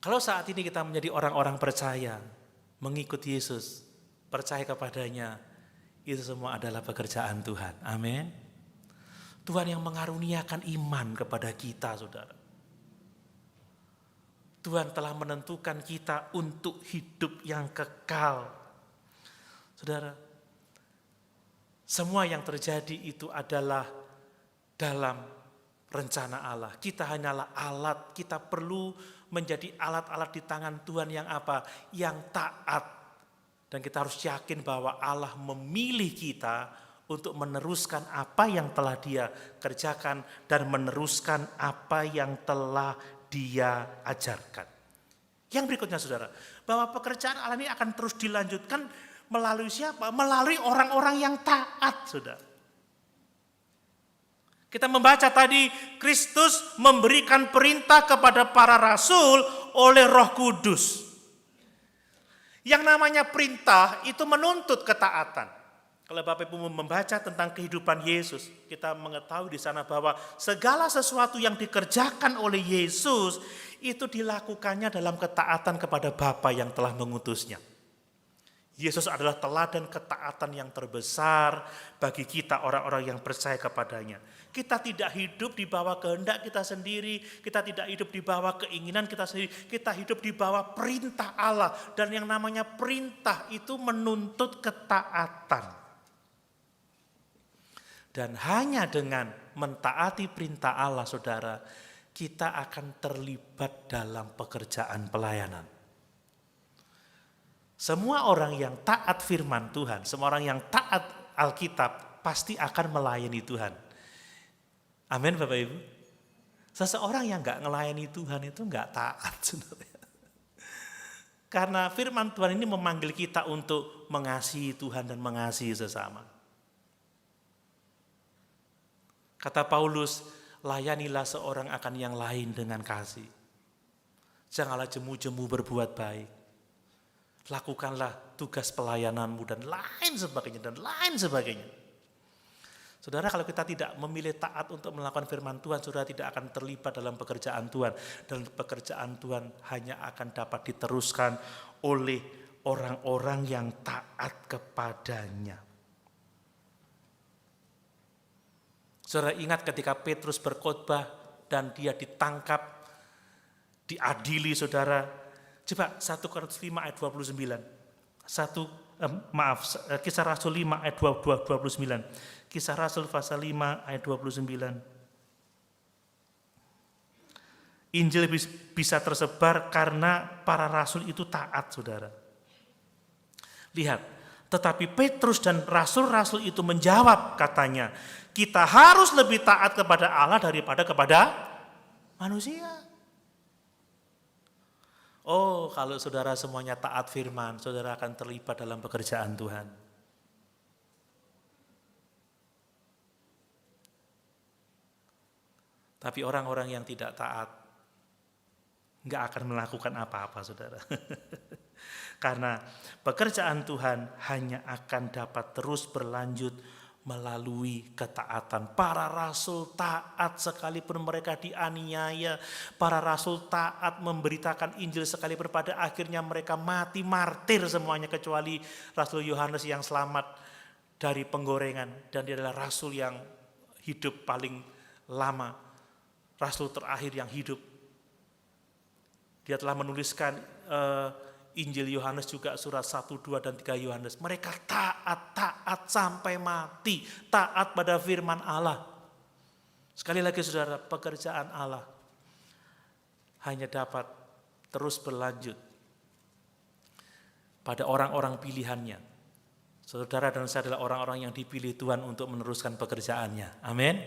Kalau saat ini kita menjadi orang-orang percaya, mengikuti Yesus, percaya kepadanya, itu semua adalah pekerjaan Tuhan. Amin. Tuhan yang mengaruniakan iman kepada kita, saudara. Tuhan telah menentukan kita untuk hidup yang kekal. Saudara, semua yang terjadi itu adalah dalam rencana Allah. Kita hanyalah alat, kita perlu menjadi alat-alat di tangan Tuhan yang apa? Yang taat. Dan kita harus yakin bahwa Allah memilih kita untuk meneruskan apa yang telah Dia kerjakan dan meneruskan apa yang telah Dia ajarkan. Yang berikutnya saudara, bahwa pekerjaan Allah ini akan terus dilanjutkan melalui siapa? Melalui orang-orang yang taat, saudara. Kita membaca tadi, Kristus memberikan perintah kepada para rasul oleh Roh Kudus. Yang namanya perintah itu menuntut ketaatan. Kalau Bapak Ibu membaca tentang kehidupan Yesus, kita mengetahui di sana bahwa segala sesuatu yang dikerjakan oleh Yesus itu dilakukannya dalam ketaatan kepada Bapa yang telah mengutusnya. Yesus adalah teladan ketaatan yang terbesar bagi kita orang-orang yang percaya kepadanya. Kita tidak hidup di bawah kehendak kita sendiri, kita tidak hidup di bawah keinginan kita sendiri, kita hidup di bawah perintah Allah. Dan yang namanya perintah itu menuntut ketaatan. Dan hanya dengan mentaati perintah Allah, saudara, kita akan terlibat dalam pekerjaan pelayanan. Semua orang yang taat firman Tuhan, semua orang yang taat Alkitab, pasti akan melayani Tuhan. Amin Bapak Ibu. Seseorang yang gak melayani Tuhan itu gak taat, saudara. Karena firman Tuhan ini memanggil kita untuk mengasihi Tuhan dan mengasihi sesama. Kata Paulus, layanilah seorang akan yang lain dengan kasih. Janganlah jemu-jemu berbuat baik. Lakukanlah tugas pelayananmu dan lain sebagainya, dan lain sebagainya. Saudara, kalau kita tidak memilih taat untuk melakukan firman Tuhan, saudara tidak akan terlibat dalam pekerjaan Tuhan. Dan pekerjaan Tuhan hanya akan dapat diteruskan oleh orang-orang yang taat kepadanya. Saudara ingat ketika Petrus berkhotbah dan dia ditangkap, diadili saudara. Coba 1 Korintus 5 ayat 29. Kisah Rasul 5 ayat 29. Kisah Rasul pasal 5 ayat 29. Injil bisa tersebar karena para rasul itu taat, saudara. Lihat, tetapi Petrus dan rasul-rasul itu menjawab, katanya, kita harus lebih taat kepada Allah daripada kepada manusia. Oh, kalau saudara semuanya taat firman, saudara akan terlibat dalam pekerjaan Tuhan. Tapi orang-orang yang tidak taat nggak akan melakukan apa-apa, saudara. Karena pekerjaan Tuhan hanya akan dapat terus berlanjut melalui ketaatan. Para rasul taat sekalipun mereka dianiaya. Para rasul taat memberitakan Injil sekalipun pada akhirnya mereka mati martir semuanya, kecuali Rasul Yohanes yang selamat dari penggorengan. Dan dia adalah rasul yang hidup paling lama. Rasul terakhir yang hidup. Dia telah menuliskan Injil Yohanes juga surat 1, 2, dan 3 Yohanes. Mereka taat sampai mati. Taat pada firman Allah. Sekali lagi saudara, pekerjaan Allah hanya dapat terus berlanjut pada orang-orang pilihannya. Saudara dan saya adalah orang-orang yang dipilih Tuhan untuk meneruskan pekerjaannya. Amin.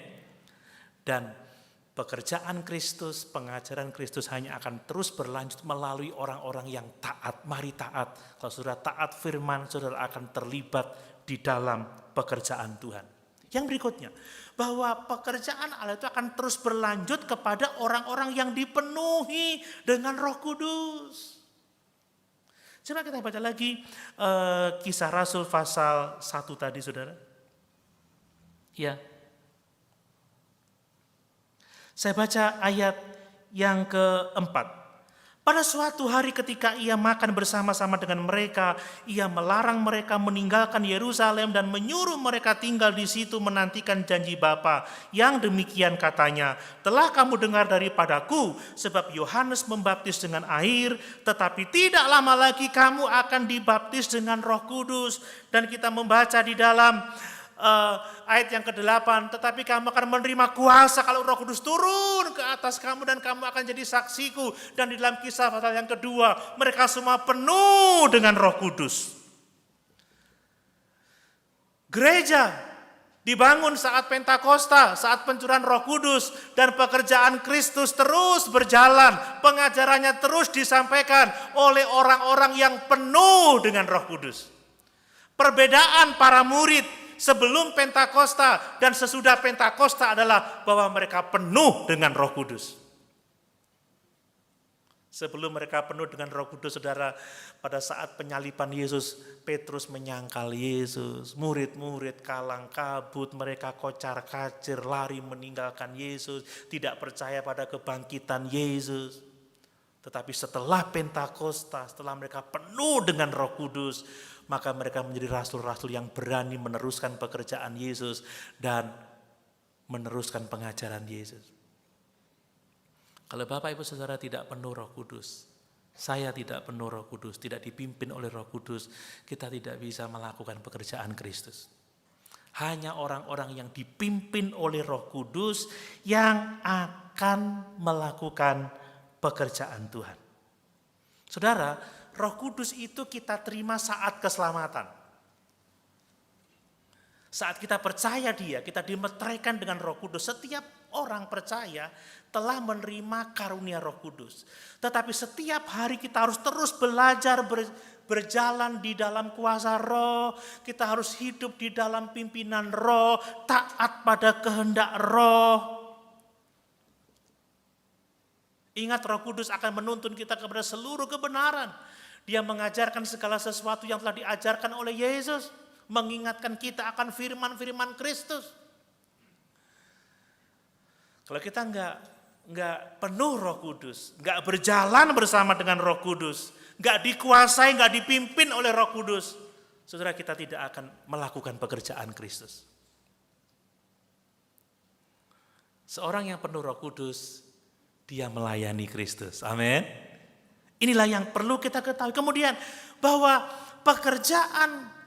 Dan pekerjaan Kristus, pengajaran Kristus hanya akan terus berlanjut melalui orang-orang yang taat. Mari taat. Kalau saudara taat firman, saudara akan terlibat di dalam pekerjaan Tuhan. Yang berikutnya, bahwa pekerjaan Allah itu akan terus berlanjut kepada orang-orang yang dipenuhi dengan Roh Kudus. Coba kita baca lagi Kisah Rasul pasal 1 tadi, saudara. Ya. Saya baca ayat yang keempat. Pada suatu hari ketika ia makan bersama-sama dengan mereka, ia melarang mereka meninggalkan Yerusalem dan menyuruh mereka tinggal di situ menantikan janji Bapa. Yang demikian katanya, telah kamu dengar daripadaku, sebab Yohanes membaptis dengan air, tetapi tidak lama lagi kamu akan dibaptis dengan Roh Kudus. Dan kita membaca di dalam ayat yang ke-8, tetapi kamu akan menerima kuasa kalau Roh Kudus turun ke atas kamu dan kamu akan jadi saksiku. Dan di dalam Kisah pasal yang kedua, mereka semua penuh dengan Roh Kudus. Gereja dibangun saat Pentakosta, saat pencurahan Roh Kudus, dan pekerjaan Kristus terus berjalan, pengajarannya terus disampaikan oleh orang-orang yang penuh dengan Roh Kudus. Perbedaan para murid sebelum Pentakosta dan sesudah Pentakosta adalah bahwa mereka penuh dengan Roh Kudus. Sebelum mereka penuh dengan Roh Kudus, saudara, pada saat penyaliban Yesus, Petrus menyangkal Yesus. Murid-murid kalang kabut, mereka kocar kacir, lari meninggalkan Yesus, tidak percaya pada kebangkitan Yesus. Tetapi setelah Pentakosta, setelah mereka penuh dengan Roh Kudus, maka mereka menjadi rasul-rasul yang berani meneruskan pekerjaan Yesus dan meneruskan pengajaran Yesus. Kalau Bapak Ibu Saudara tidak penuh Roh Kudus, saya tidak penuh Roh Kudus, tidak dipimpin oleh Roh Kudus, kita tidak bisa melakukan pekerjaan Kristus. Hanya orang-orang yang dipimpin oleh Roh Kudus yang akan melakukan pekerjaan Tuhan. Saudara, Roh Kudus itu kita terima saat keselamatan. Saat kita percaya Dia, kita dimeteraikan dengan Roh Kudus. Setiap orang percaya telah menerima karunia Roh Kudus. Tetapi setiap hari kita harus terus belajar berjalan di dalam kuasa Roh. Kita harus hidup di dalam pimpinan Roh, taat pada kehendak Roh. Ingat, Roh Kudus akan menuntun kita kepada seluruh kebenaran. Dia mengajarkan segala sesuatu yang telah diajarkan oleh Yesus. Mengingatkan kita akan firman-firman Kristus. Kalau kita enggak penuh Roh Kudus, enggak berjalan bersama dengan Roh Kudus, enggak dikuasai, enggak dipimpin oleh Roh Kudus, saudara, kita tidak akan melakukan pekerjaan Kristus. Seorang yang penuh Roh Kudus, dia melayani Kristus. Amin. Inilah yang perlu kita ketahui. Kemudian bahwa pekerjaan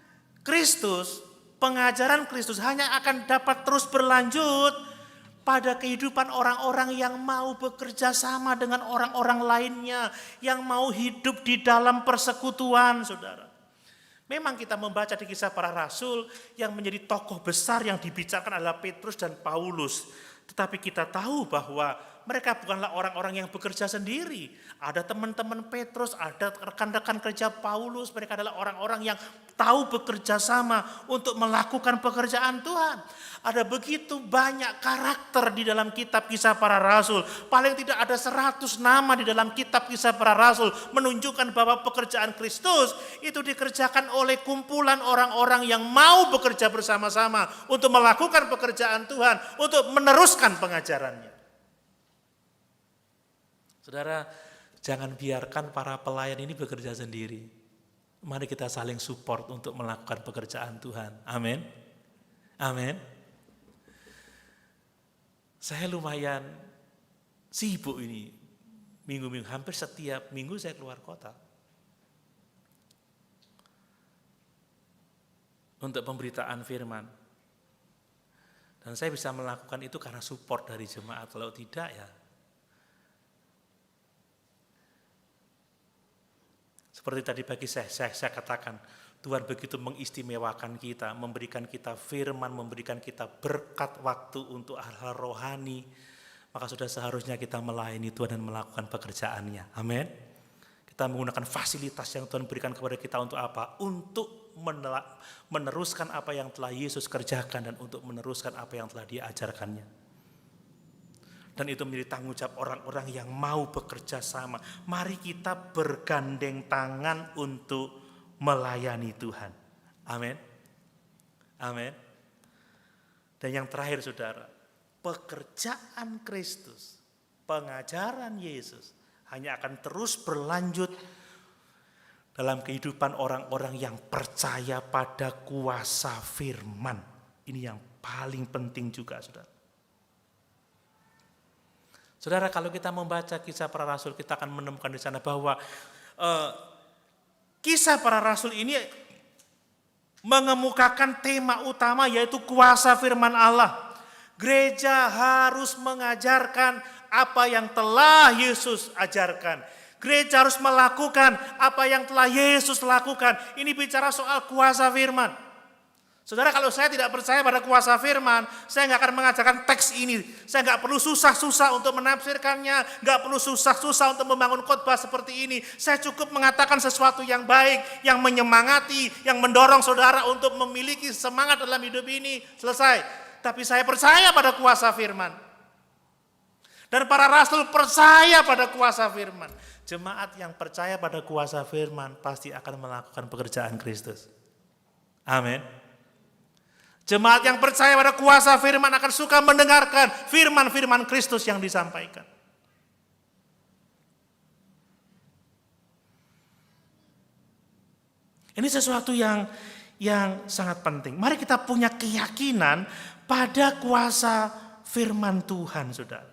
Kristus, pengajaran Kristus hanya akan dapat terus berlanjut pada kehidupan orang-orang yang mau bekerja sama dengan orang-orang lainnya, yang mau hidup di dalam persekutuan, saudara. Memang kita membaca di Kisah Para Rasul yang menjadi tokoh besar yang dibicarakan adalah Petrus dan Paulus. Tetapi kita tahu bahwa mereka bukanlah orang-orang yang bekerja sendiri. Ada teman-teman Petrus, ada rekan-rekan kerja Paulus. Mereka adalah orang-orang yang tahu bekerja sama untuk melakukan pekerjaan Tuhan. Ada begitu banyak karakter di dalam kitab Kisah Para Rasul. Paling tidak ada 100 nama di dalam kitab Kisah Para Rasul. Menunjukkan bahwa pekerjaan Kristus itu dikerjakan oleh kumpulan orang-orang yang mau bekerja bersama-sama untuk melakukan pekerjaan Tuhan, untuk meneruskan pengajarannya. Saudara, jangan biarkan para pelayan ini bekerja sendiri. Mari kita saling support untuk melakukan pekerjaan Tuhan. Amin. Amin. Saya lumayan sibuk ini. Minggu-minggu, hampir setiap minggu saya keluar kota. Untuk pemberitaan firman. Dan saya bisa melakukan itu karena support dari jemaat. Kalau tidak ya, seperti tadi pagi saya katakan, Tuhan begitu mengistimewakan kita, memberikan kita firman, memberikan kita berkat waktu untuk hal-hal rohani. Maka sudah seharusnya kita melayani Tuhan dan melakukan pekerjaannya. Amin. Kita menggunakan fasilitas yang Tuhan berikan kepada kita untuk apa? Untuk meneruskan apa yang telah Yesus kerjakan dan untuk meneruskan apa yang telah Dia ajarkannya. Dan itu menjadi tanggung jawab orang-orang yang mau bekerja sama. Mari kita bergandeng tangan untuk melayani Tuhan. Amin. Amin. Dan yang terakhir, saudara, pekerjaan Kristus, pengajaran Yesus hanya akan terus berlanjut dalam kehidupan orang-orang yang percaya pada kuasa firman. Ini yang paling penting juga, saudara. Saudara, kalau kita membaca kisah para rasul, kita akan menemukan di sana bahwa kisah para rasul ini mengemukakan tema utama, yaitu kuasa firman Allah. Gereja harus mengajarkan apa yang telah Yesus ajarkan. Gereja harus melakukan apa yang telah Yesus lakukan. Ini bicara soal kuasa firman. Saudara, kalau saya tidak percaya pada kuasa firman, saya nggak akan mengajarkan teks ini. Saya nggak perlu susah-susah untuk menafsirkannya, nggak perlu susah-susah untuk membangun khotbah seperti ini. Saya cukup mengatakan sesuatu yang baik, yang menyemangati, yang mendorong saudara untuk memiliki semangat dalam hidup ini. Selesai. Tapi saya percaya pada kuasa firman. Dan para rasul percaya pada kuasa firman. Jemaat yang percaya pada kuasa firman pasti akan melakukan pekerjaan Kristus. Amin. Jemaat yang percaya pada kuasa firman akan suka mendengarkan firman-firman Kristus yang disampaikan. Ini sesuatu yang sangat penting. Mari kita punya keyakinan pada kuasa firman Tuhan, saudara.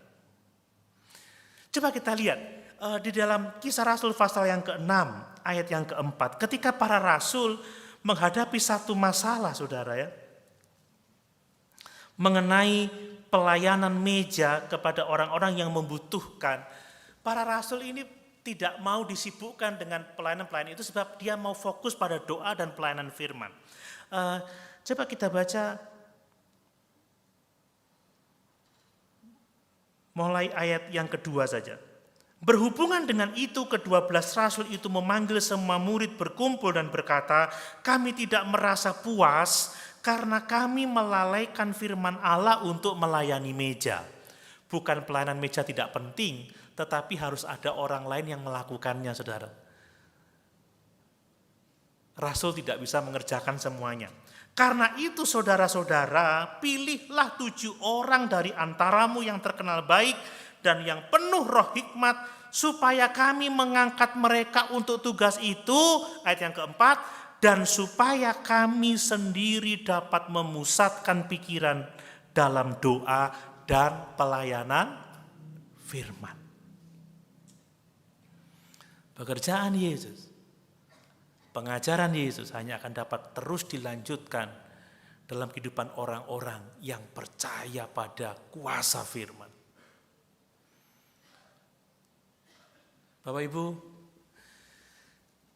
Coba kita lihat di dalam Kisah Rasul pasal yang ke-6, ayat yang ke-4. Ketika para rasul menghadapi satu masalah, saudara ya, mengenai pelayanan meja kepada orang-orang yang membutuhkan. Para rasul ini tidak mau disibukkan dengan pelayanan-pelayanan itu sebab dia mau fokus pada doa dan pelayanan firman. Coba kita baca mulai ayat yang kedua saja. Berhubungan dengan itu, ke-12 rasul itu memanggil semua murid berkumpul dan berkata, kami tidak merasa puas karena kami melalaikan firman Allah untuk melayani meja. Bukan pelayanan meja tidak penting, tetapi harus ada orang lain yang melakukannya, saudara. Rasul tidak bisa mengerjakan semuanya. Karena itu saudara-saudara, pilihlah 7 orang dari antaramu yang terkenal baik dan yang penuh roh hikmat, supaya kami mengangkat mereka untuk tugas itu, ayat yang keempat, dan supaya kami sendiri dapat memusatkan pikiran dalam doa dan pelayanan firman. Pekerjaan Yesus, pengajaran Yesus hanya akan dapat terus dilanjutkan dalam kehidupan orang-orang yang percaya pada kuasa firman. Bapak Ibu,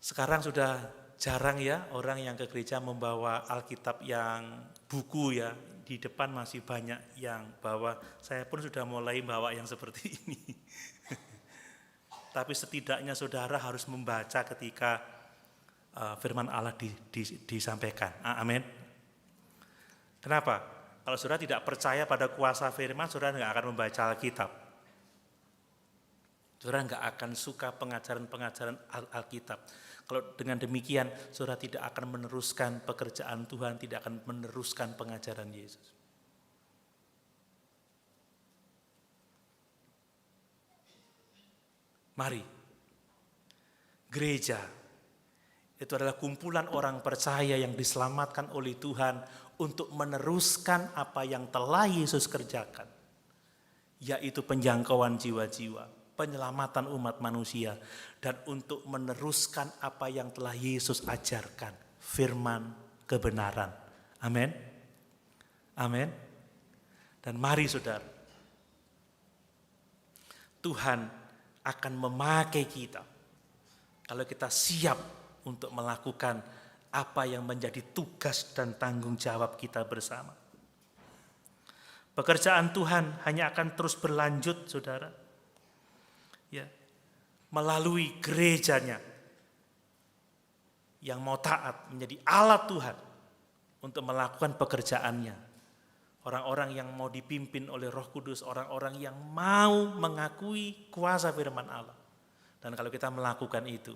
sekarang sudah jarang ya orang yang ke gereja membawa Alkitab yang buku ya. Di depan masih banyak yang bawa. Saya pun sudah mulai bawa yang seperti ini. Tapi setidaknya saudara harus membaca ketika firman Allah disampaikan. Amin. Kenapa? Kalau saudara tidak percaya pada kuasa firman, saudara nggak akan membaca Alkitab. Saudara nggak akan suka pengajaran-pengajaran Alkitab. Kalau dengan demikian, saudara tidak akan meneruskan pekerjaan Tuhan, tidak akan meneruskan pengajaran Yesus. Mari, gereja itu adalah kumpulan orang percaya yang diselamatkan oleh Tuhan untuk meneruskan apa yang telah Yesus kerjakan, yaitu penjangkauan jiwa-jiwa, penyelamatan umat manusia, dan untuk meneruskan apa yang telah Yesus ajarkan, firman kebenaran. Amin. Amin. Dan mari saudara, Tuhan akan memakai kita kalau kita siap untuk melakukan apa yang menjadi tugas dan tanggung jawab kita bersama. Pekerjaan Tuhan hanya akan terus berlanjut, saudara. Ya, melalui gerejanya yang mau taat menjadi alat Tuhan untuk melakukan pekerjaannya. Orang-orang yang mau dipimpin oleh Roh Kudus, orang-orang yang mau mengakui kuasa firman Allah. Dan kalau kita melakukan itu,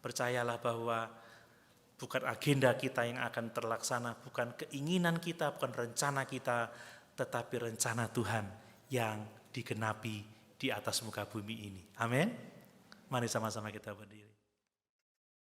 percayalah bahwa bukan agenda kita yang akan terlaksana, bukan keinginan kita, bukan rencana kita, tetapi rencana Tuhan yang digenapi di atas muka bumi ini. Amin. Mari sama-sama kita berdiri.